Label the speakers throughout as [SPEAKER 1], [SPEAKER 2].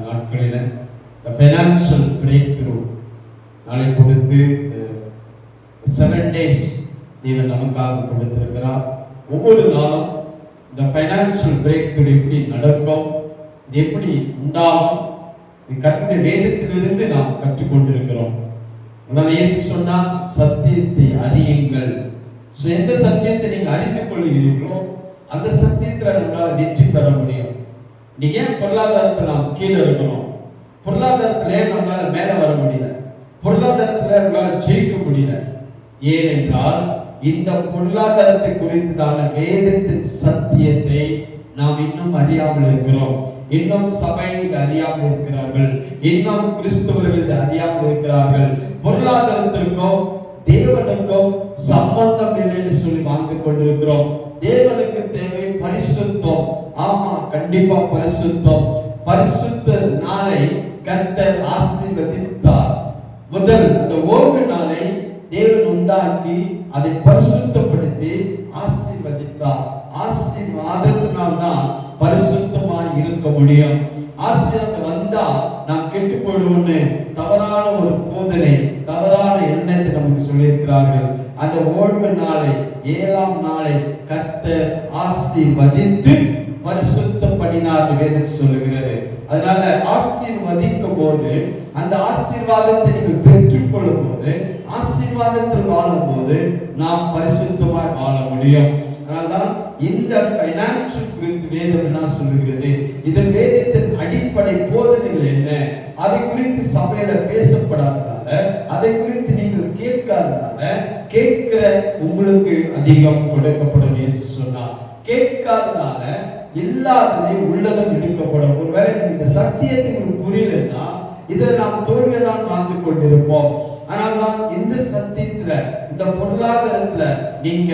[SPEAKER 1] நாட்களில் financial break through நாளை கொடுத்து 7 days தேவன் நமக்காக கொடுத்திருக்கிறார். ஒவ்வொரு நாளும் இந்த ஃபைனான்சியல் பிரேக் த்ரூ எப்படி நடக்கும், இது எப்படி உண்டாகும், இது கர்த்தருடைய வேதத்திலிருந்து நாம் கற்றுக்கொண்டிருக்கிறோம். அதனால இயேசு சொன்னார், சத்தியத்தை அறியுங்கள். எந்த சத்தியத்தை நீங்க அறிந்து கொள்கிறீர்களோ அந்த சத்தியத்துல நம்மளால வெற்றி பெற முடியும். நீங்க ஏன் பொருளாதாரத்தில் நாம் கீழே இருக்கணும்? பொருளாதாரத்திலே நம்மளால மேல வர முடியல, பொருளாதாரத்துல நம்மளால ஜெயிக்க முடியல. ஏனென்றால் இந்த பொருளாதாரத்தை குறித்ததான வேதத்தின் சத்தியத்தை நாம் இன்னும் அறியாமல் இருக்கிறோம். இன்னும் சபையில் அறியாமல் இருக்கிறார்கள், இன்னும் கிறிஸ்தவர்கள் அறியாமல் இருக்கிறார்கள். பொருளாதாரத்திற்கும் தேவனுக்கும் சம்பந்தம் இல்லைன்னு சொல்லி வாழ்ந்து கொண்டிருக்கிறோம். தேவனுக்கு தேவை பரிசுத்தம். ஆமா, கண்டிப்பா பரிசுத்தம். பரிசுத்த நாளை கர்த்தர் ஆசீர்வதித்தார். முதல் அந்த ஓய்வு நாளை தேவன் உண்டாக்கி அதை பரிசுத்தப்படுத்தி ஆசீர்வதித்தார். ஆசீர்வாதத்தினால் தான் பரிசுத்தமாய் இருக்க முடியும். ஆசீர்வாதம் வந்தா நாம் கெட்டு போயிடுவோம்னு தவறான ஒரு போதனை, தவறான எண்ணத்தை நமக்கு சொல்லியிருக்கிறார்கள். அந்த ஓய்வு நாளை 7ஆம் நாளை கர்த்தர் ஆசீர்வதித்து பரிசுத்தப்படினார் வேதம் சொல்லுகிறது. அதனால ஆசீர்வதிக்கும் போது, அந்த ஆசீர்வாதத்தை நீங்கள் பெற்றுக் கொள்ளும் போது, ஆசீர்வாதத்தில் வாழும் போது நாம் பரிசுத்தமாய் வாழ முடியும். அதனால்தான் இந்த பைனான்சியல் குறித்து வேதம் என்ன சொல்லுகிறது, இந்த வேதத்தின் அடிப்படை போதனைகள் என்ன, அதை குறித்து சபையில பேசப்படாதனால, அதை குறித்து நீங்கள் கேட்காதனால, கேட்கிற உங்களுக்கு அதிகம் கொடுக்கப்படும் இயேசு சொன்னார். கேட்காதனால இல்லாததை உள்ளதும் எடுக்கப்படும். ஒருவேளை இந்த சத்தியத்தை உங்களுக்கு புரியலன்னா இதில் நாம் தோல்வியதான் வாழ்ந்து கொண்டிருப்போம். ஆனால் தான் இந்த சத்தியத்துல, இந்த பொருளாதாரத்துல நீங்க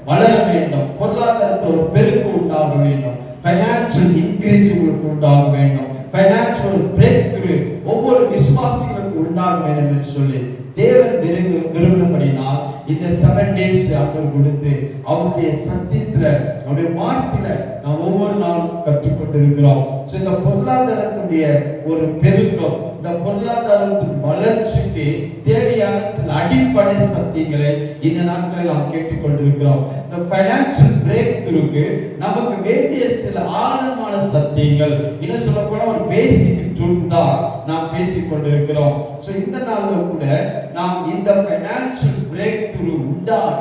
[SPEAKER 1] வளர வேண்டும், பொருளாதாரத்தில் ஒரு பெருக்கு உண்டாக வேண்டும், ஃபைனான்சியல் இன்க்ரீஸ் உங்களுக்கு உண்டாக வேண்டும், ஃபைனான்சியல் பிரேக் த்ரூ ஒவ்வொரு விசுவாசிகளுக்கு உண்டாக வேண்டும் என்று சொல்லி தேவன் விரும்பினபடினால் இந்த 7 days அவர் கொடுத்து அவருடைய சத்தியத்துல, அவருடைய வார்த்தையில நாம் ஒவ்வொரு நாளும் கற்றுக்கொண்டிருக்கிறோம். இந்த பொருளாதாரத்துடைய ஒரு பெருக்கம், இந்த பொருளாதாரத்தின் வளர்ச்சிக்கு தேவையான சில அடிப்படை சத்தியங்களை இந்த நாட்களில் நாம் கேட்டுக்கொண்டிருக்கிறோம். இந்த ஃபைனான்சியல் பிரேக் த்ரூக்கு நமக்கு வேண்டிய சில ஆழமான சத்தியங்கள், இன்னும் சொல்ல போனா ஒரு பேசிக் ட்ரூத் தான் நாம் பேசிக் கொண்டிருக்கிறோம். இந்த நாள்ல கூட நாம் இந்த ஃபைனான்சியல் பிரேக் த்ரூ உண்டாக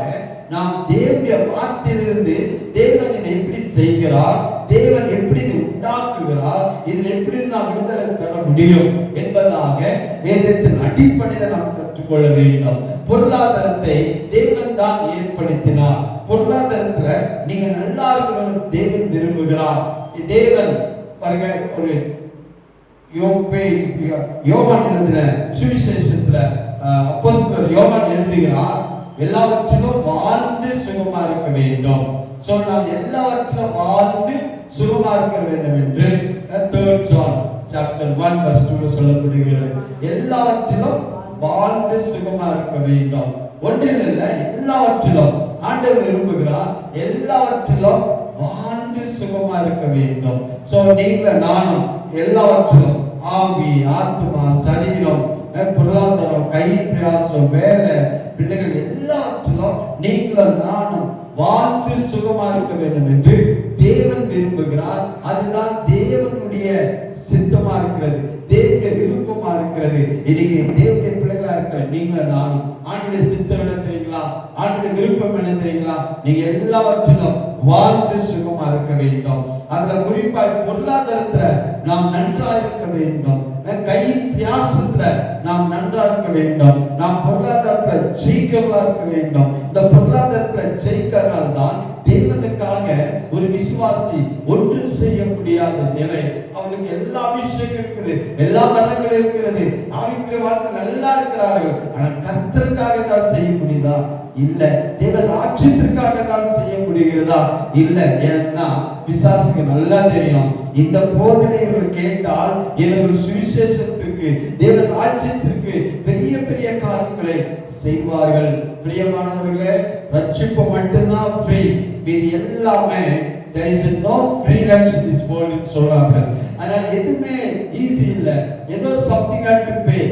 [SPEAKER 1] நாம் தேவனுடைய வார்த்தையிலிருந்து தேவன் இதை எப்படி செய்கிறார், தேவன் எப்படி இதை உண்டாக்குகிறார், இதில் எப்படி நாம் விடுதலை பெற முடியும் என்பதாக வேதத்தின் அடிப்படையில் நாம் கற்றுக்கொள்ள வேண்டும். பொருளாதாரத்தை தேவன் தான் ஏற்படுத்தினார். பொருளாதாரத்துல நீங்க நல்லா இருக்கணும்னு தேவன் விரும்புகிறார். தேவன் பாருங்க, ஒரு யோவான் எழுதின சுவிசேஷத்துல அப்போஸ்தலர் யோவான் எழுதுகிறார், எல்லாவற்றிலும் வாழ்ந்து சுகமா இருக்க வேண்டும். நாம் எல்லாவற்றிலும் வாழ்ந்து சுகமா இருக்க வேண்டும் என்று 3 John chapter 1 verse 2 சொல்லப்படுகிறது. எல்லாவற்றிலும் வாழ்ந்து சுகமா இருக்க வேண்டும். ஒன்றில் இல்ல, எல்லாவற்றிலும் ஆண்டவர் விரும்புகிறார், எல்லாவற்றிலும் வாழ்ந்து சுகமா இருக்க வேண்டும். நீங்க நானும் எல்லாவற்றிலும், ஆவி, ஆத்மா, சரீரம், பொருளாதாரம், கை பிரயாசம், வேலை, பிள்ளைகள், எல்லாவற்றிலும் நீங்களும் நானும் வாழ்ந்து சுகமா இருக்க வேண்டும் என்று தேவன் விரும்புகிறார். அதுதான் தேவனுடைய சித்தமா இருக்கிறது, தேவனுடைய விருப்பமா இருக்கிறது. இன்னைக்கு தேவனுடைய பிள்ளைகளா இருக்கிற நீங்களும் நானும் ஆண்டுடைய சித்தம் என்ன தெரியுங்களா, ஆண்டுடைய விருப்பம் என்ன தெரியுங்களா, நீங்க எல்லாவற்றிலும் வாழ்ந்து சுகமா இருக்க வேண்டும். அதுல குறிப்பாக பொருளாதாரத்துல நாம் நன்றா இருக்க வேண்டும், கையின் பிரயாசத்துல நாம் நன்றா இருக்க வேண்டும், நாம் பொருளாதாரத்துல ஜெயிக்கிறவர்களா இருக்க வேண்டும். இந்த பொருளாதாரத்துல ஜெயிக்கிறதால் தான் தேவனுக்காக ஒரு விசுவாசி ஒன்று செய்ய முடியாத நிலை. அவனுக்கு எல்லா அபிஷேகம் இருக்குது, எல்லா வரங்களும் இருக்கிறது, ஆவிக்குரிய வாழ்க்கை நல்லா இருக்கிறார்கள். ஆனால் கர்த்தருக்காக தான் செய்ய முடியுதா? இல்ல. தேவ ராஜ்யத்திற்காக தான் செய்ய முடிகிறதா? இல்ல. ஏன்னா பிசாசுக்கு நல்லா தெரியும், இந்த போதனை இவர்கள் கேட்டால் இவர்கள் சுவிசேஷத்திற்கு, தேவ ராஜ்யத்திற்கு பெரிய பெரிய காரியங்களை செய்வார்கள். பிரியமானவர்களே, ரட்சிப்பு மட்டும்தான் ஃப்ரீ, இது எல்லாமே there is no free lunch in this world ன்னு சொல்றாங்க. அதனால எதுவுமே ஈஸி இல்ல. ஏதோ something had to pay.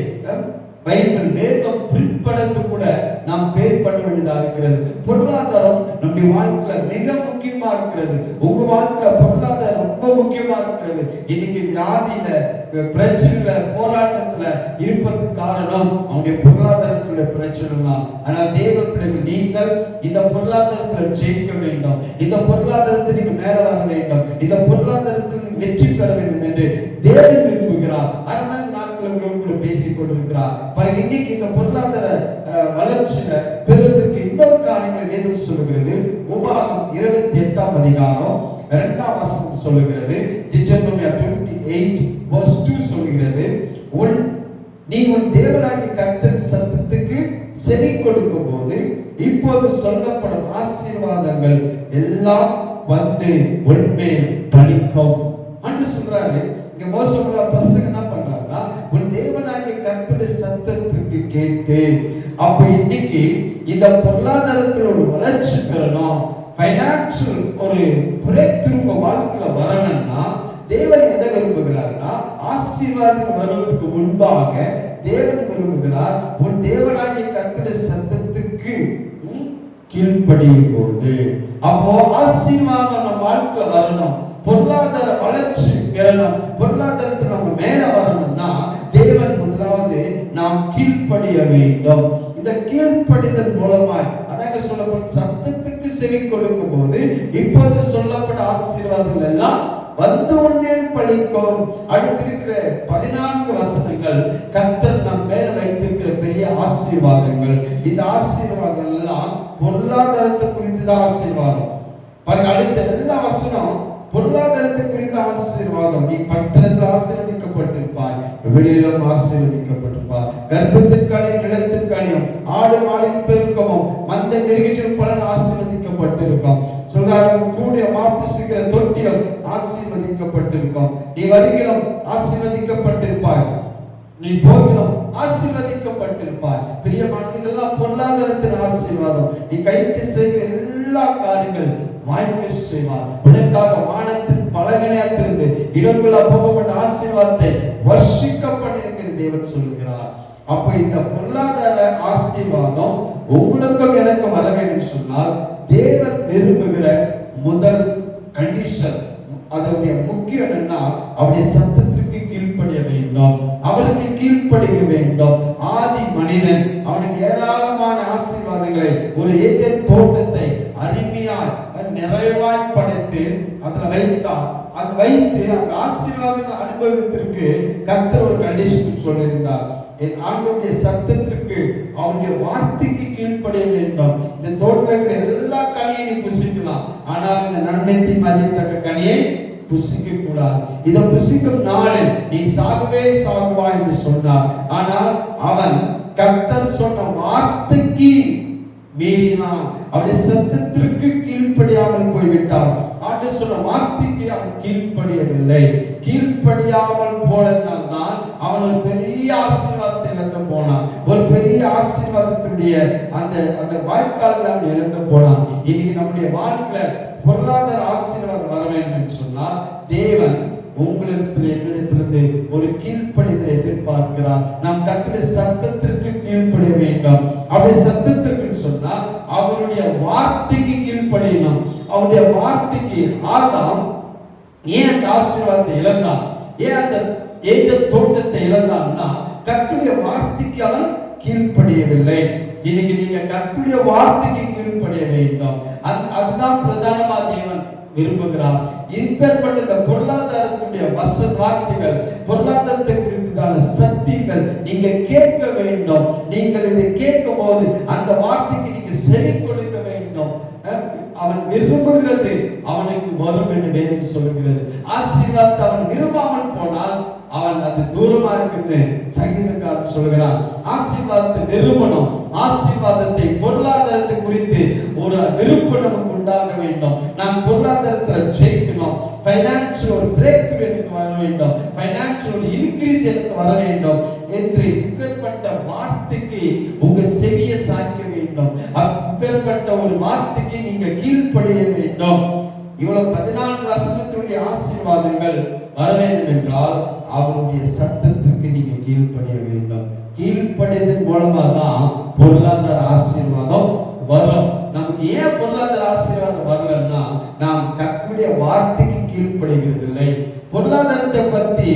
[SPEAKER 1] Bible வேதம் பிற்படுத்து கூட நாம் பே பண்ண வேண்டியதா இருக்கிறது. பொருளாதாரம் நம்முடைய வாழ்க்கையில மிக முக்கியமா இருக்கிறது. உங்க வாழ்க்கையில பொருளாதாரம் ரொம்ப முக்கியமா இருக்கிறது. இன்னைக்கு வியாதியில, பிரச்சனைல, போராட்டத்துல இருப்பதற்கு காரணம் அவனுடைய பொருளாதாரத்துடைய பிரச்சனை தான். ஆனால் தேவ பிள்ளைகள் நீங்கள் இந்த பொருளாதாரத்துல ஜெயிக்க வேண்டும், இந்த பொருளாதாரத்தில் நீங்க மேல வர வேண்டும், இந்த பொருளாதாரத்தில் நீங்க வெற்றி பெற வேண்டும் என்று தேவன் விரும்புகிறார். அதனால நாட்கள் பேசிக் கொண்டிருக்கிறார். பாருங்க, இன்னைக்கு இந்த பொருளாதார வளர்ச்சியில பெறுவதற்கு இன்னொரு காரியங்களை வேதம் சொல்லுகிறது. உபாகமம் 28ஆம் அதிகாரம் 2ஆம் வசனம் சொல்லுகிறது. Deuteronomy 28:2 சொல்லுகிறது, நீ உன் தேவனாகிய கர்த்தரின் சத்தத்துக்கு செவி கொடுக்கும் போது இப்போது சொல்லப்படும் ஆசீர்வாதங்கள் எல்லாம் வந்து உன்மேல் பலிக்கும் என்று சொல்றாரு. இங்க மோசமுள்ள பசங்க என்ன பண்றாங்கன்னா, உன் தேவனாகிய கர்த்தருடைய சத்தத்துக்கு கேட்டு. அப்ப இன்னைக்கு இந்த பொருளாதாரத்தில் ஒரு வளர்ச்சி பெறணும், ஃபைனான்சியல் ஒரு பிரேக் த்ரூ வாழ்க்கையில வரணும்னா தேவன் எதை விரும்புகிறார்னா, ஆசீர்வாதம் வருவதற்கு முன்பாக தேவன் விரும்புகிறார் உன் தேவனாகிய கர்த்தருடைய சத்தத்துக்கு கீழ்ப்படியும் போது. அப்போ ஆசீர்வாதம் நம்ம வாழ்க்கையில வரணும், பொருளாதார வளர்ச்சி பெறணும், பொருளாதாரத்தில் நம்ம மேல வரணும்னா தேவன் முதலாவது நாம் கீழ்ப்படிய வேண்டும். இந்த கீழ்ப்படிதல் மூலமாய் அதாக சொல்லப்பட்ட சத்தத்துக்கு செவி கொடுக்கும் போது இப்போது சொல்லப்பட்ட ஆசீர்வாதங்கள் எல்லாம் வந்து உன்மேல் பலிக்கும். அடுத்திருக்கிற 14 வசனங்கள் கர்த்தர் நம் மேல வைத்திருக்கிற பெரிய ஆசீர்வாதங்கள். இந்த ஆசீர்வாதங்கள் எல்லாம் பொருளாதாரத்தை குறித்து ஆசீர்வாதம். பாருங்க, அடுத்த எல்லா வசனம் பொருளாதாரத்தை குறித்த ஆசீர்வாதம். நீ பட்டணத்தில் ஆசீர்வதிக்கப்பட்டிருப்பாய், வெளியிலும் ஆசீர்வதிக்கப்பட்டிருப்பாய். கர்ப்பத்திற்கான நிலத்திற்கான ஆடு மாடின் பெருக்கமும் மந்த மிருகத்தின் பலன் ஆசீர்வதிக்கப்பட்டிருக்கும். சொல்றாங்க, கூடிய மாப்பு சிக்கிற தொட்டியம் ஆசீர்வதிக்கப்பட்டிருக்கும். நீ வருகிலும் ஆசீர்வதிக்கப்பட்டிருப்பாய், நீ போகிலும் ஆசீர்வதிக்கப்பட்டிருப்பாய். பிரியமான, இதெல்லாம் பொருளாதாரத்தின் ஆசீர்வாதம். நீ கைட்டு செய்கிற எல்லா காரியங்கள் வாய்க்க செய்வார். உனக்காக வானத்தின் பலகனையாத்திருந்து இடங்குள்ள போகப்பட்ட ஆசீர்வாதத்தை வர்ஷிக்கப்பட்டிருக்கிற தேவன் சொல்லுகிறார். அப்ப இந்த பொருளாதார ஆசீர்வாதம் உங்களுக்கும் எனக்கு வர வேண்டும் சொன்னால் தேவன் விரும்புகிற முதல் கண்டிஷன், அதனுடைய முக்கியம் என்னன்னா, அவருடைய சத்தத்திற்கு கீழ்ப்படிய வேண்டும், அவருக்கு கீழ்ப்படிய வேண்டும். ஆதி மனிதன் அவனுக்கு ஏராளமான ஆசீர்வாதங்களை, ஒரு ஏதேன் தோட்டத்தை அருமையாய் நிறைவாய் படைத்து அதுல வைத்தார். அது வைத்து அந்த ஆசீர்வாதங்களை அனுபவத்திற்கு கர்த்தர் ஒரு கண்டிஷன் சொல்லியிருந்தார். என் ஆண்டவருடைய சத்தத்திற்கு, அவருடைய வார்த்தைக்கு கீழ்ப்படிய வேண்டும். இந்த தோட்டத்தில் எல்லா கனியை நீ புசிக்கலாம், ஆனால் இந்த நன்மைக்கு மதியத்தக்க கனியை புசிக்க கூடாது. இதை புசிக்கும் நாளில் நீ சாகவே சாகுவா என்று சொன்னார். ஆனால் அவன் கர்த்தர் சொன்ன வார்த்தைக்கு மீறினான், அவருடைய சத்தத்திற்கு கீழ்ப்படியாமல் போய்விட்டான். ஆண்டவர் சொன்ன வார்த்தைக்கு அவன் கீழ்ப்படியவில்லை. கீழ்ப்படியாமல் போனதால் அவன் ஒரு பெரிய ஆசீர்வாதத்தை இழந்து போனான். ஒரு பெரிய ஆசீர்வாதத்துடைய அந்த வாய்க்கால்களை அவன் இழந்து போனான். இன்னைக்கு நம்முடைய வாழ்க்கையில பொருளாதார ஆசீர்வாதம் வர வேண்டும் என்று சொன்னால் தேவன் உங்களிடத்தில் என்னிடத்திலிருந்து ஒரு கீழ்ப்படிதலை எதிர்பார்க்கிறார். நாம் கர்த்தருடைய சத்தத்திற்கு கீழ்ப்படிய வேண்டும். அவருடைய சத்தத்திற்கு சொன்னால் அவருடைய வார்த்தைக்கு கீழ்ப்படியணும். அவருடைய வார்த்தைக்கு ஆதாம் ஏன் அந்த ஆசீர்வாதத்தை இழந்தான், ஏன் அந்த ஏதேன் தோட்டத்தை இழந்தான்னா கர்த்தருடைய வார்த்தைக்கு அவன் கீழ்ப்படியவில்லை. இன்னைக்கு நீங்க கர்த்தருடைய வார்த்தைக்கு கீழ்ப்படிய வேண்டும். அதுதான் பிரதானமா தேவன் விரும்புகிறார். இப்பேற்பட்ட இந்த பொருளாதாரத்துடைய வார்த்தைகள், பொருளாதாரத்தை குறித்ததான சத்தியங்கள் நீங்க கேட்க வேண்டும். நீங்கள் இதை கேட்கும் போது அந்த வார்த்தைக்கு நீங்க செவி கொடுக்க வேண்டும். அவன் விரும்புகிறது அவனுக்கு வரும் என்று வேதம் சொல்லுகிறது. ஆசீர்வாதத்தை அவன் விரும்பாமல் போனால் அவன் அது தூரமா இருக்குன்னு சங்கீதக்காரன் சொல்கிறான். ஆசீர்வாதத்தை விரும்பணும். ஆசீர்வாதத்தை, பொருளாதாரத்தை குறித்து ஒரு விருப்பம் நமக்கு உண்டாக வேண்டும். நாம் பொருளாதாரத்தில் ஜெயிக்கணும். ஃபைனான்சியல் ஒரு பிரேக் த்ரூ எனக்கு வர வேண்டும், ஃபைனான்சியல் ஒரு இன்க்ரீஸ் எனக்கு வர வேண்டும் என்று இப்பேற்பட்ட வார்த்தைக்கு உங்க செவியை சாய்க்க வேண்டும். அப்பேற்பட்ட ஒரு வார்த்தைக்கு நீங்க கீழ்ப்படிய வேண்டும். இவ்வளவு 14 வசனத்தினுடைய ஆசீர்வாதங்கள் வர வேண்டும் என்றால் அவருடைய சத்தத்திற்கு நீங்க கீழ்ப்படிய வேண்டும். கீழ்ப்படியதன் மூலமா தான் பொருளாதார ஆசீர்வாதம் வரும். நமக்கு ஏன் பொருளாதார ஆசீர்வாதம் வரலன்னா நாம் கர்த்தருடைய வார்த்தைக்கு கீழ்ப்படுகிறது இல்லை. பொருளாதாரத்தை பத்தி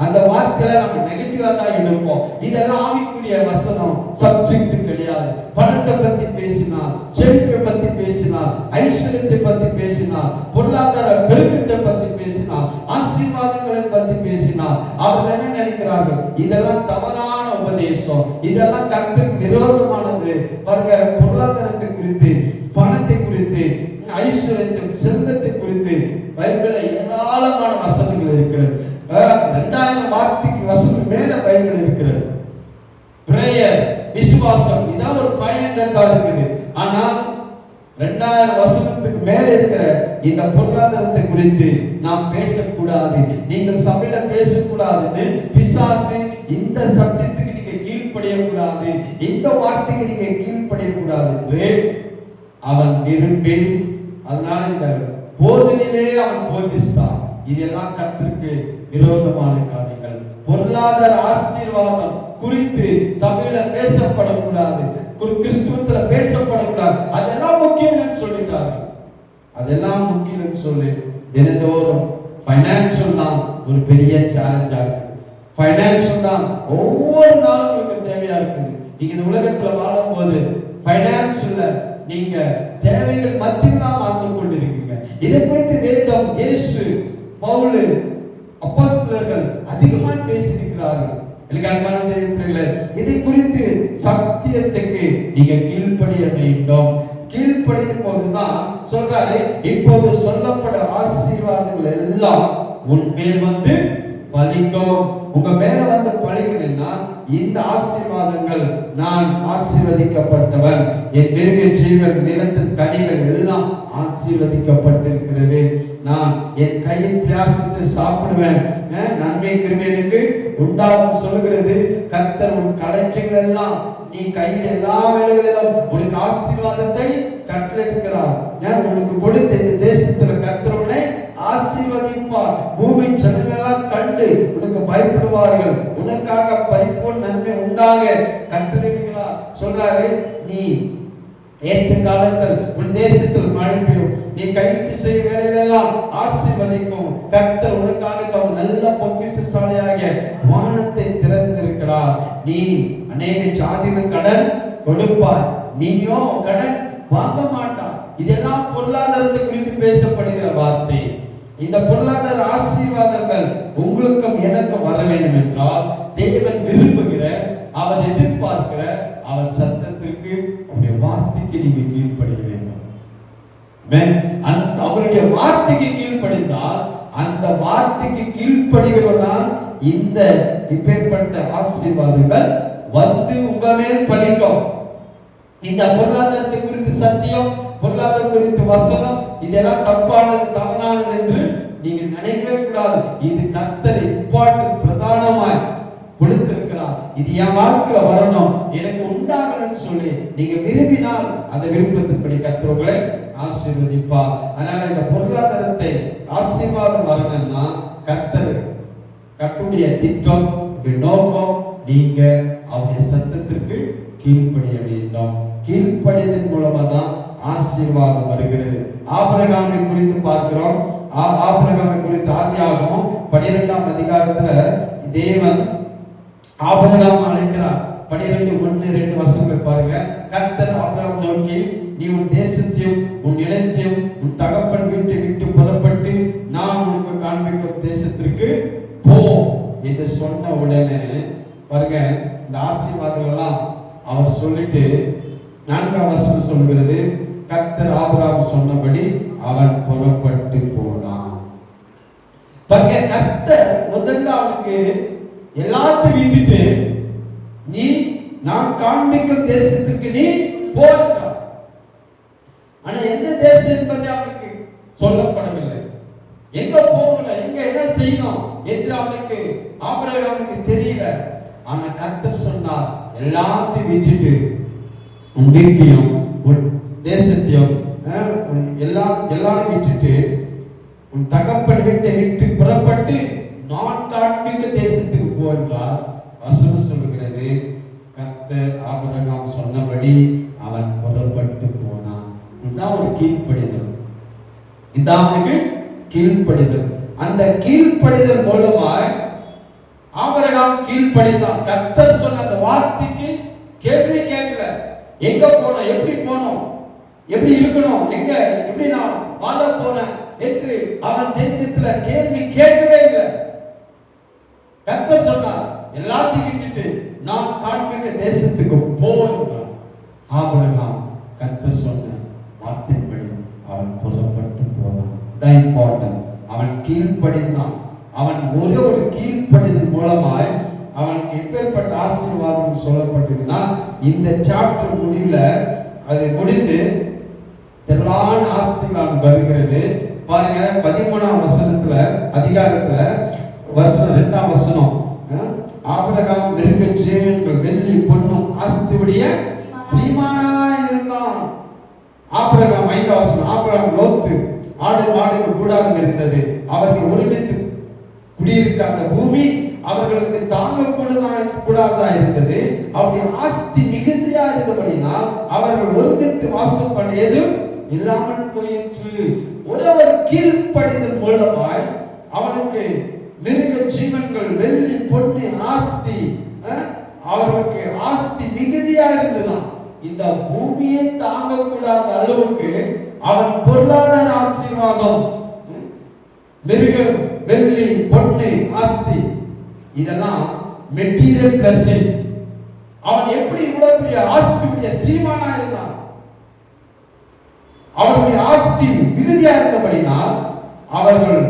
[SPEAKER 1] அந்த வார்த்தையில நம்ம நெகட்டிவா தான் எடுப்போம். இதெல்லாம் ஆவிக்குரிய வசனம், சப்ஜெக்ட் கிடையாது. பணத்தை பத்தி பேசினால், செழிப்பை பத்தி பேசினால், ஐஸ்வர்யத்தை பத்தி பேசினால், பொருளாதார பெருக்கத்தை பத்தி பேசினால், ஆசீர்வாதங்களை பத்தி பேசினால் அவர்கள் என்ன நினைக்கிறார்கள்? இதெல்லாம் தவறான உபதேசம், இதெல்லாம் கர்த்தருக்கு விரோதமானது. பாருங்க, பொருளாதாரத்தை குறித்து, பணத்தை குறித்து, ஐஸ்வர்யத்தை, செல்வத்தை குறித்து பைபிள்ல ஏராளமான வசனங்கள் இருக்கிறது. 2000 வார்த்தைக்கு வசனம் மேல பைபிள் இருக்கிறது. பிரேயர், விசுவாசம், இதான் ஒரு 500 தான் இருக்குது. ஆனால் 2000 வசனத்துக்கு மேல இருக்கிற இந்த பொருளாதாரத்தை குறித்து நாம் பேசக்கூடாது, நீங்கள் சபையில பேசக்கூடாதுன்னு பிசாசு இந்த சத்தியத்துக்கு நீங்க கீழ்ப்படியக்கூடாது, இந்த வார்த்தைக்கு நீங்க கீழ்ப்படியக்கூடாது என்று அவன் விரும்பி, அதனால இந்த போதனிலே அவன் போதிஸ்தான். இதெல்லாம் கர்த்தருக்கு விரோதமான காரியங்கள். பொருளாதார ஆசீர்வாதம் குறித்து சபையில பேசப்படக்கூடாது, கிறிஸ்துவத்துல பேசப்படக்கூடாது. அதெல்லாம் முக்கியம் சொல்லிட்டாங்க. அதெல்லாம் முக்கியம் சொல்லி தினந்தோறும் பைனான்சியல் தான் ஒரு பெரிய சேலஞ்சா இருக்கு. பைனான்சியல் தான் ஒவ்வொரு நாளும் உங்களுக்கு தேவையா இருக்குது. நீங்க இந்த உலகத்துல வாழும் போது பைனான்சியல்ல நீங்க தேவைகள் மத்தியில் தான் வாழ்ந்து கொண்டிருக்கீங்க. இதை குறித்து வேதம், இயேசு, பவுல், அப்போஸ்தலர்கள் அதிகமாக பேசியிருக்கிறார்கள். இதை குறித்து சத்தியத்துக்கு நீங்க கீழ்ப்படிய வேண்டும். கீழ்ப்படியும் போதுதான் சொல்றாரு, இப்போது சொல்லப்பட ஆசீர்வாதங்கள் எல்லாம் உன் மேல் வந்து பலிக்கும். உங்க மேல வந்து பலிக்கணும்னா இந்த ஆசீர்வாதங்கள், நான் ஆசீர்வதிக்கப்பட்டவன், என் மிருக ஜீவன், நிலத்தின் கனிகள் எல்லாம் ஆசீர்வதிக்கப்பட்டிருக்கிறது, நான் என் கையின் பிரயாசத்தை சாப்பிடுவேன், நன்மை கிருபைக்கு உண்டாகும் சொல்லுகிறது. கர்த்தர் உன் கலைச்சைகள் எல்லாம், நீ கையில் எல்லா வேலைகளிலும் உனக்கு ஆசீர்வாதத்தை கட்டளையிடுகிறார். உனக்கு கொடுத்த இந்த தேசத்துல கர்த்தர் உன்னை ஆசீர்வதிப்பார். பூமி ஜனங்களெல்லாம் கண்டு உனக்கு பயப்படுவார்கள், உனக்காக பரிபூர்ண நன்மை உண்டாக கட்டளையிடுகிறார். சொல்றாரு, நீ ஏற்ற காலத்தில் உன் தேசத்தில் மழை பெய்யும், நீ கையிட்டு செய்ய வேலையெல்லாம் ஆசீர்வதிக்கும். கர்த்தர் உனக்காக தம் நல்ல பொக்கிஷசாலியாக வானத்தை திறந்திருக்கிறார். நீ அநேக ஜாதிகளுக்கு கடன் கொடுப்பாய், நீயோ கடன் வாங்க மாட்டாய். இதெல்லாம் பொருளாதாரத்தை குறித்து பேசப்படுகிற வார்த்தை. இந்த பொருளாதார ஆசீர்வாதங்கள் உங்களுக்கும் எனக்கும் வர வேண்டும் என்றால் தேவன் விரும்புகிற, அவன் எதிர்பார்க்கிற அவன் சத்தத்திற்கு, அவருடைய வார்த்தைக்கு நீங்க கீழ்ப்படிய வேண்டும். அவருடைய வார்த்தைக்கு கீழ்ப்படிந்தால், அந்த வார்த்தைக்கு கீழ்ப்படுகிறவனால் இந்த இப்பேற்பட்ட ஆசீர்வாதங்கள் வந்து உங்க மேல் பலிக்கும். இந்த பொருளாதாரத்தை குறித்து சத்தியம், பொருளாதாரம் குறித்து வசனம், இதெல்லாம் தப்பானது, தவறானது என்று நீங்க நினைக்கவே கூடாது. இது கர்த்தர் இம்பார்ட்டன்ட், பிரதானமாய் கொடுத்திருக்கிறார். இது என் வாழ்க்கையில வரணும், எனக்கு உண்டாகணும்னு சொல்லி நீங்க விரும்பினால் அந்த விருப்பத்தின்படி கர்த்தர் உங்களை ஆசீர்வதிப்பார். அதனால இந்த பொருளாதாரத்தை ஆசீர்வாதம் வரணும்னா கர்த்தருடைய திட்டம், நோக்கம், நீங்க அவருடைய சத்தத்திற்கு கீழ்ப்படிய வேண்டும். கீழ்ப்படியதன் மூலமா தான் ஆசீர்வாதம் வருகிறது. ஆபிரகாமை குறித்து பார்க்கிறோம். ஆபிரகாமை குறித்து ஆதியாகமம் 12ஆம் அதிகாரத்துல தேவன் ஆபிரகாம் அழைக்கிறார். 12:1-2 வசனங்கள் பாருங்க. கர்த்தர் ஆபிரகாம் நோக்கி, நீ உன் தேசத்தையும் உன் இனத்தையும் உன் தகப்பன் வீட்டை விட்டு புறப்பட்டு நான் உனக்கு காண்பிக்கும் தேசத்திற்கு போ என்று சொன்ன உடனே பாருங்க, இந்த ஆசீர்வாதங்கள் எல்லாம் அவர் சொல்லிட்டு 4ஆம் வசனம் சொல்கிறது, கர்த்தர் ஆபிரகாம் சொன்னபடி அவன் புறப்பட்டு போனான். பாருங்க, கர்த்தர் முதல்ல அவனுக்கு எல்லாத்தையும் விட்டுட்டு, நீ நான் காண்பிக்கும் தேசத்துக்கு நீ போகிறார். ஆனா எந்த தேசம் என்பதை அவனுக்கு சொல்லப்படவில்லை. எங்க போகணும், எங்க என்ன செய்யணும் என்று அவனுக்கு ஆபிரகாமுக்கு தெரியல. ஆனா கர்த்தர் சொன்னார், எல்லாத்தையும் விட்டுட்டு உன் வீட்டையும் உன் தேசத்தையும் எல்லாரும் விட்டுட்டு உன் தகப்பன் வீட்டை விட்டு புறப்பட்டு நான் காண்பிக்க தேசத்துக்கு போ என்றார். வசனம் சொல்லுகிறது, கர்த்தர் ஆபிரகாம் சொன்னபடி அவன் புறப்பட்டு போனான். இதுதான் ஒரு கீழ்ப்படிதல். இதான் அவனுக்கு கீழ்ப்படிதல். அந்த கீழ்ப்படிதல் மூலமாய் ஆபிரகாம் கீழ்ப்படிந்தான். கர்த்தர் சொன்ன அந்த வார்த்தைக்கு கேள்வி கேட்கல. எங்க போனோம், எப்படி போனோம், எப்படி இருக்கணும், எங்க எப்படி நான் வாழ போறேன் என்று அவன் தேசத்துல கேள்வி கேட்கவே இல்லை. கர்த்தர் சொன்னார், எல்லாத்தையும் விட்டுட்டு நான் காண்பிக்க தேசத்துக்கு போ என்றார். ஆபிரகாம் கர்த்தர் சொன்ன வார்த்தைப்படி அவன் புறப்பட்டு போனான். தான் இம்பார்ட்டன்ட். அவன் கீழ்ப்படிந்தான். அவன் ஒரே ஒரு கீழ்ப்படிதல் மூலமாய் அவனுக்கு எப்பேற்பட்ட ஆசீர்வாதம் சொல்லப்பட்டதுன்னா, இந்த சாப்டர் முடியல, அது முடிந்து திரளான ஆசீர்வாதம் வருகிறது. பாருங்க, 13ஆம் வசனத்துல அதிகாரத்துல வசனம் 2ஆம் வசனம், ஆபிரகாம் மிருக ஜீவன்கள் வெள்ளி பொன்னும் ஆஸ்தியுடைய சீமானாய் இருந்தான். ஆபிரகாம் 5ஆம் வசனம், ஆபிரகாம் லோத்து ஆடு மாடுகள் கூடாரம் இருந்தது. அவர்கள் ஒருமித்து குடியிருக்க அந்த பூமி அவர்களுக்கு தாங்க கூடாதா இருந்தது. அவருடைய ஆஸ்தி மிகுதியா இருந்தபடினால் அவர்கள் ஒருமித்து வாசம் பண்ணியது இல்லாமல் போயிற்று. ஒரு கீழ்ப்படிதல் மூலமாய் அவனுக்கு மிருக ஜீவன்கள் வெள்ளி பொன்னு ஆஸ்தி, அவர்களுக்கு ஆஸ்தி மிகுதியா இருந்ததுதான். இந்த பூமியை தாங்கக்கூடாத அளவுக்கு அவன் பொருளாதார ஆசீர்வாதம், மிருகம் வெள்ளி பொன்னு ஆஸ்தி, இதெல்லாம் மெட்டீரியல் பிளஸிங். அவன் எப்படி இவ்வளவு பெரிய ஆஸ்தியுடைய சீமானா இருந்தான். அவருடைய ஆஸ்தி மிகுதியா இருந்தபடினால் அவர்கள்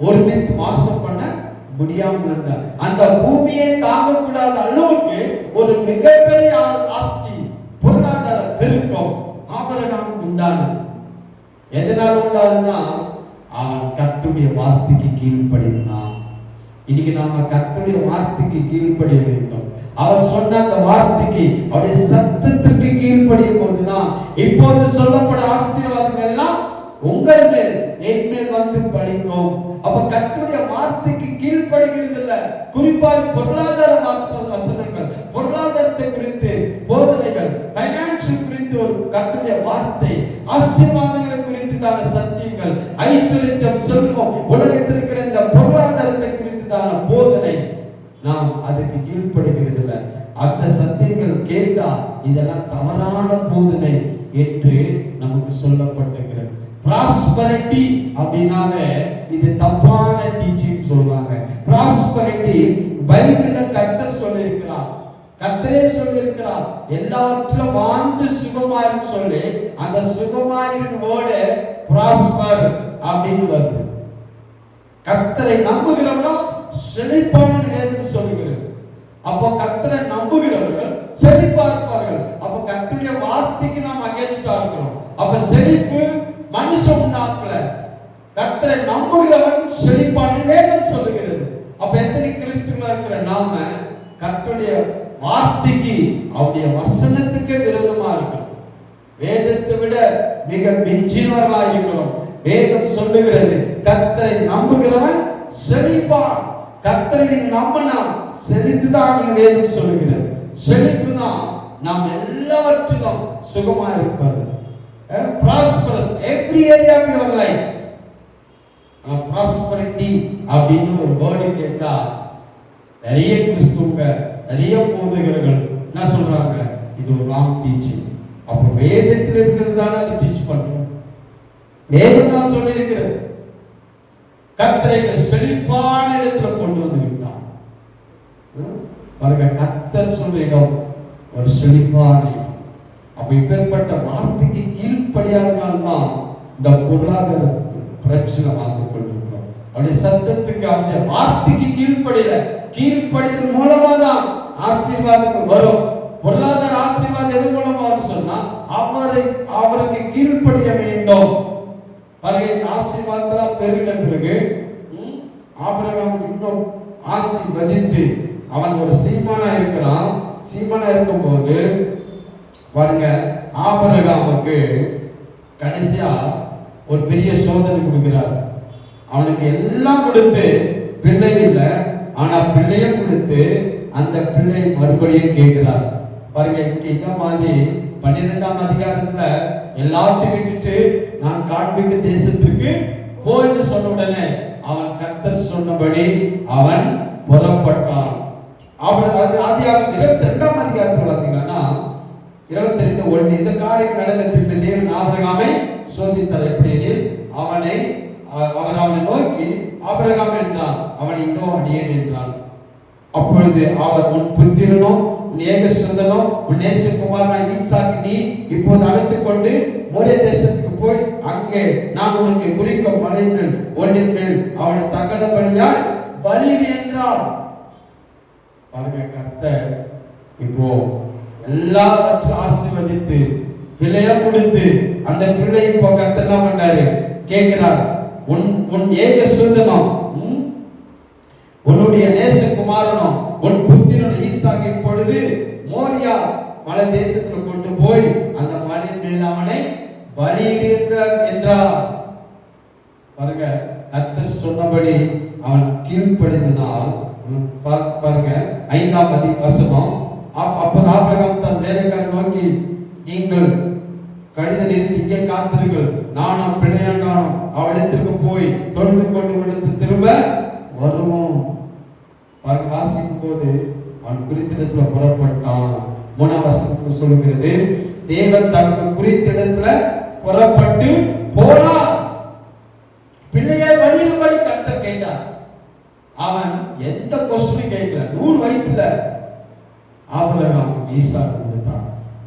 [SPEAKER 1] ஒருமித்து வாசம் பண்ண முடியாமல் இருந்தார். அந்த பூமியை தாங்கக்கூடாத அளவுக்கு ஒரு மிகப்பெரிய ஆஸ்தி பொருளாதார பெருக்கம் ஆபிரகாம் உண்டானது. எதனால உண்டாதுன்னா, அவன் கர்த்தருடைய வார்த்தைக்கு கீழ்ப்படிந்தான். இன்னைக்கு நாம கர்த்தருடைய வார்த்தைக்கு கீழ்ப்படிய வேண்டும். அவர் சொன்ன அந்த வார்த்தைக்கு, அவருடைய சத்தத்திற்கு கீழ்ப்படியும் போதுதான் இப்போது சொல்லப்பட ஆசீர்வாதங்கள் எல்லாம் உங்கள் மேல் என் மேல் வந்து பலிக்கும். அப்ப கர்த்தருடைய வார்த்தைக்கு கீழ்ப்படுகிறது இல்ல, குறிப்பாக பொருளாதார வசனங்கள், பொருளாதாரத்தை குறித்து போதனைகள், பைனான்சியல் குறித்து ஒரு கர்த்தருடைய வார்த்தை, ஆசீர்வாதங்களை குறித்துதான சத்தியங்கள், ஐஸ்வர்யம், செல்வம், உலகத்தில் இருக்கிற இந்த பொருளாதாரத்தை குறித்துதான போதனை, நாம் அதுக்கு கீழ்ப்படுகிறது இல்ல. அந்த சத்தியங்கள் கேட்டா இதெல்லாம் தவறான போதனை என்று நமக்கு சொல்லப்பட்டிருக்கிறது. பிராஸ்பரிட்டி அப்படினாலே இது தப்பான டீச்சிங் சொல்றாங்க. பிராஸ்பரிட்டி பைபிள்ல கர்த்தர் சொல்லியிருக்கிறார், கர்த்தரே சொல்லியிருக்கிறார், எல்லாவற்றிலும் வாழ்ந்து சுகமாயிரும் சொல்லி அந்த சுகமாயிரும் வேர்டு பிராஸ்பர் அப்படின்னு வருது. கர்த்தரை நம்புகிறவனோ செழிப்பான வேதம் சொல்லுகிறது. அப்போ கர்த்தரை நம்புகிறவர்கள் செழிப்பா இருப்பார்கள். அப்ப கர்த்தருடைய வார்த்தைக்கு நாம் அகேன்ஸ்டா இருக்கிறோம். அப்ப செழிப்பு மனுஷன் உண்டாக்கல, கர்த்தரை நம்புகிறவன் செழிப்பான வேதம் சொல்லுகிறது. அப்ப எத்தனை கிறிஸ்துவா இருக்கிற நாம கர்த்தருடைய வார்த்தைக்கு, அவருடைய வசனத்துக்கு விரோதமா இருக்கிறோம். வேதத்தை விட மிக மிஞ்சினவர்களா இருக்கிறோம். வேதம் சொல்லுகிறது, கர்த்தரை நம்புகிறவன் செழிப்பான். கர்த்தரை நம்பினா செழித்துதான் வேதம் சொல்லுகிறது. செழிப்புதான் நாம் எல்லாவற்றிலும் சுகமா இருப்பது. prosperous every area of your life. prosperity அப்படின்னு ஒரு வேர்டு கேட்டா நிறைய கிறிஸ்துவங்க, நிறைய போதகர்கள் என்ன சொல்றாங்க, இது ஒரு ராங் டீச்சிங். அப்ப வேதத்தில் இருக்கிறது தானே அது டீச் பண்றோம். வேதம் தான் சொல்லி இருக்கிறது, கர்த்தரை செழிப்பான இடத்துல கொண்டு வந்து விட்டான். பாருங்க, கர்த்தர் சொல்ற இடம் ஒரு செழிப்பான இடம். அப்ப இப்பேற்பட்ட வார்த்தைக்கு கீழ்ப்படியாதனால்தான் இந்த பொருளாதார பிரச்சனை வாழ்ந்து கொண்டிருக்கிறோம். அவருடைய சத்தத்துக்கு, அவருடைய வார்த்தைக்கு கீழ்ப்படியல. கீழ்ப்படிதல் மூலமா தான் ஆசீர்வாதங்கள் வரும். பொருளாதார ஆசீர்வாதம் எது மூலமா சொன்னா அவருக்கு கீழ்ப்படிய வேண்டும். பாருங்க, ஆசீர்வாதம் பெருகின பிறகு ஆபிரகாம் இன்னும் ஆசீர்வதித்து அவன் ஒரு சீமானா இருக்கிறான். சீமானா இருக்கும் போது பாருங்க, ஆபிரகாமுக்கு கடைசியா ஒரு பெரிய சோதனை கொடுக்கிறார். அவனுக்கு எல்லாம் கொடுத்து பிள்ளை இல்லை, ஆனா பிள்ளையும் கொடுத்து அந்த பிள்ளை மறுபடியும் கேட்கிறார். பாருங்க, இந்த மாதிரி 12ஆம் அதிகாரத்துல எல்லாத்தையும் விட்டுட்டு நான் காண்பிக்க தேசத்திற்கு போயின்னு சொன்ன உடனே அவன் கர்த்தர் சொன்னபடி அவன் புறப்பட்டான். அவர் அது ஆதியாகமம் 22ஆம் அதிகாரத்தில் பார்த்தீங்கன்னா 22:1 இந்த காரியம் நடந்த பின்பு தேவன் ஆபிரகாமை சோதித்தார். எப்படியெனில் அவர் அவனை நோக்கி ஆபிரகாம் என்றான். அவன் இதோ அடியேன் என்றான். அப்பொழுது அவர் உன் புத்திரனும் உன் ஏகசுதனும் உன் நேசகுமாரனான ஈசாக்கை நீ இப்போது அழைத்துக் கொண்டு மோரியா தேசத்துக்கு போய் அங்கே நான் உனக்கு குறிக்கும் மலைகள் ஒன்றின் மேல் அவனை தகன பலியாய் பலியிடு என்றார். பாருங்க, கர்த்தர் இப்போ எல்லாவற்றையும் ஆசீர்வதித்து பிள்ளைய கொடுத்து அந்த பிள்ளை இப்போ கர்த்தர் என்ன பண்றாரு கேட்கிறார். உன் ஏகசுதனும் உன்னுடைய நேசகுமாரனும் உன் புத்திரனும் ஈசாக்கை இப்பொழுது மோரியா மலை தேசத்தில் கொண்டு போய் அந்த மலையின் மேல் அவனை பலியிடுகிறார் என்றார். பாருங்க, கர்த்தர் சொன்னபடி அவன் கீழ்ப்படிந்தனால் பாருங்க 5ஆம் வசனம். அப்போது ஆபிரகாம் தன் வேலைக்காரன் நோக்கி, நீங்கள் கடித நிறுத்தி இங்கே காத்திருங்கள், நானும் பிள்ளையாண்டானும் அவளிடத்திற்கு போய் தொழுது கொண்டு விடுத்து திரும்ப வருவோம். பாருங்க, வாசிக்கும் போது அவன் குறித்த இடத்துல புறப்பட்டான். 3ஆம் வசனத்தில் சொல்லுகிறது, தேவன் தனக்கு குறித்த இடத்துல புறப்பட்டு போனான். பிள்ளையை வழியிடும்படி கர்த்தர் கேட்டார். அவன் எந்த கொஸ்டினும் கேட்கல. 100 வயசுல ஆபிரகாம் ஈசாக்கு கொடுத்தான்.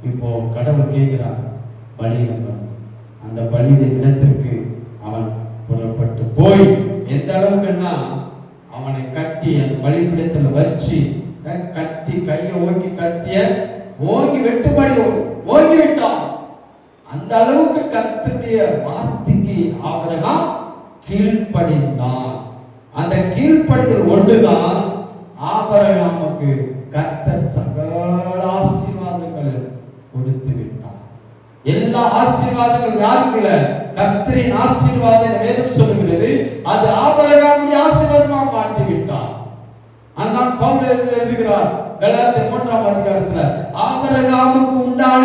[SPEAKER 1] இப்போ கடவுள் கேட்கிறார், பலியிடுங்க. அந்த பலியிட இடத்திற்கு அவன் புறப்பட்டு போய் எந்த அளவுக்குன்னா அவனை கட்டி அந்த பலிபீடத்துல வச்சு கத்தி கையை ஓங்கி கத்திய ஓங்கி வெட்டுபடி ஓங்கி விட்டான். அந்த அளவுக்கு கர்த்தருடைய வார்த்தைக்கு ஆபிரகாம் கீழ்ப்படிந்தான். அந்த கீழ்ப்படிதல் ஒன்றுதான் ஆபிரகாமுக்கு கர்த்தர் சகல ஆசீர்வாதங்களை கொடுத்து விட்டார். எல்லா ஆசீர்வாதங்களும் யாருக்குள்ள? கர்த்தரின் ஆசீர்வாதம் வேதம் சொல்லுகிறது. அது ஆபிரகாமுடைய ஆசீர்வாதமாக மாற்றி விட்டார். அதான் பவுல் எழுதுகிறார் கலாத்தியர் 3ஆம் அதிகாரத்துல ஆபிரகாமுக்கு உண்டான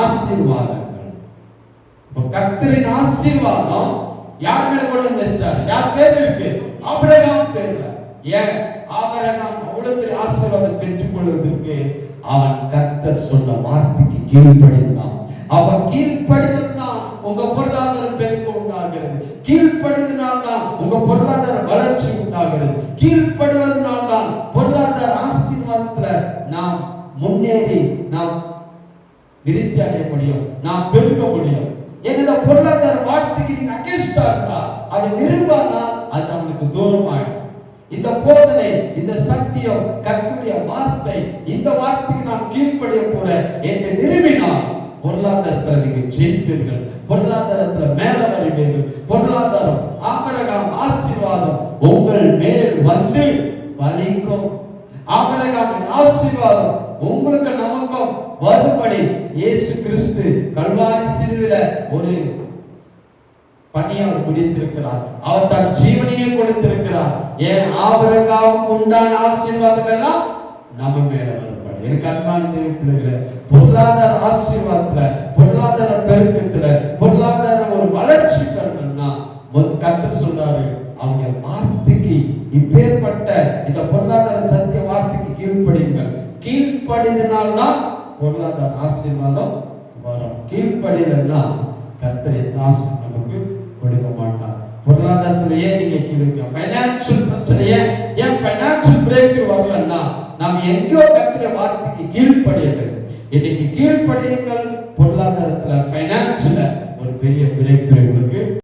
[SPEAKER 1] ஆசீர்வாதங்கள். கர்த்தரின் ஆசீர்வாதம் யார் மேல கொண்டு வந்தார்? யார் பேர் இருக்கு? ஆபிரகாம் பேர்ல. ஏன் ஆபிரகாம் அவ்வளவு பெரிய ஆசீர்வாதம் பெற்றுக் கொள்வதற்கு அவன் கர்த்தர் சொன்ன வார்த்தைக்கு கீழ்ப்படிந்தான். அவன் கீழ்ப்படிதல் தான் உங்க பொருளாதார பெருக்கம் உண்டாகிறது. கீழ்ப்படிதனால் தான் உங்க பொருளாதார வளர்ச்சி உண்டாகிறது. கீழ்ப்படுவதனால் தான் பொருளாதார ஆசீர்வாதத்துல நாம் முன்னேறி நாம் விருத்தி அடைய முடியும், நாம் பெருக முடியும். என்னோட பொருளாதார வார்த்தைக்கு நீங்க அகேன்ஸ்டா இருந்தா, அதை விரும்பினா அது அவனுக்கு தூரமாயிடும். இந்த போதனை, இந்த சத்தியம், கர்த்தருடைய வார்த்தை, இந்த வார்த்தைக்கு நான் கீழ்ப்படிய போறேன் என்று விரும்பினால் பொருளாதாரத்தில் நீங்க ஜெயிப்பீர்கள், பொருளாதாரத்துல மேல வருவீர்கள். பொருளாதாரம் ஆபிரகாம் ஆசீர்வாதம் உங்கள் மேல் வந்து பலிக்கும். ஆபிரகாமின் ஆசீர்வாதம் உங்களுக்கு நமக்கும் வரும்படி இயேசு கிறிஸ்து கல்வாரி சிலுவையில ஒரு பணியை அவர் முடித்திருக்கிறார். அவர் தன் ஜீவனையே கொடுத்திருக்கிறார். ஏன் ஆபிரகாமுக்கு உண்டான ஆசீர்வாதம் எல்லாம் நம்ம மேல வரும்படி. எனக்கு அன்பான தேவ பிள்ளைகளே, பொருளாதார ஆசீர்வாதத்துல, பொருளாதார பெருக்கத்துல, பொருளாதார ஒரு வளர்ச்சி பெறணும்னா கர்த்தர் சொல்றாரு, அவங்க வார்த்தைக்கு இப்பேற்பட்ட இந்த பொருளாதார சத்திய வார்த்தைக்கு கீழ்ப்படிங்கள். கீழ்ப்படிதனால்தான் பொருளாதார ஆசீர்வாதம் வரும். கீழ்ப்படிதல்னா கர்த்தர் எந்த ஆசீர்வாதம் நமக்கு கொடுக்க மாட்டார். பொருளாதாரத்திலேயே நீங்க கீழ்க்க, பைனான்சியல் பிரச்சனையே ஏன் பைனான்சியல் பிரேக் வரலன்னா நாம் எங்கேயோ கர்த்தருடைய வார்த்தைக்கு கீழ்ப்படிய வேண்டும். இன்னைக்கு கீழ்ப்படியுங்கள். பொருளாதாரத்துல, பைனான்சியல ஒரு பெரிய பிரேக் உங்களுக்கு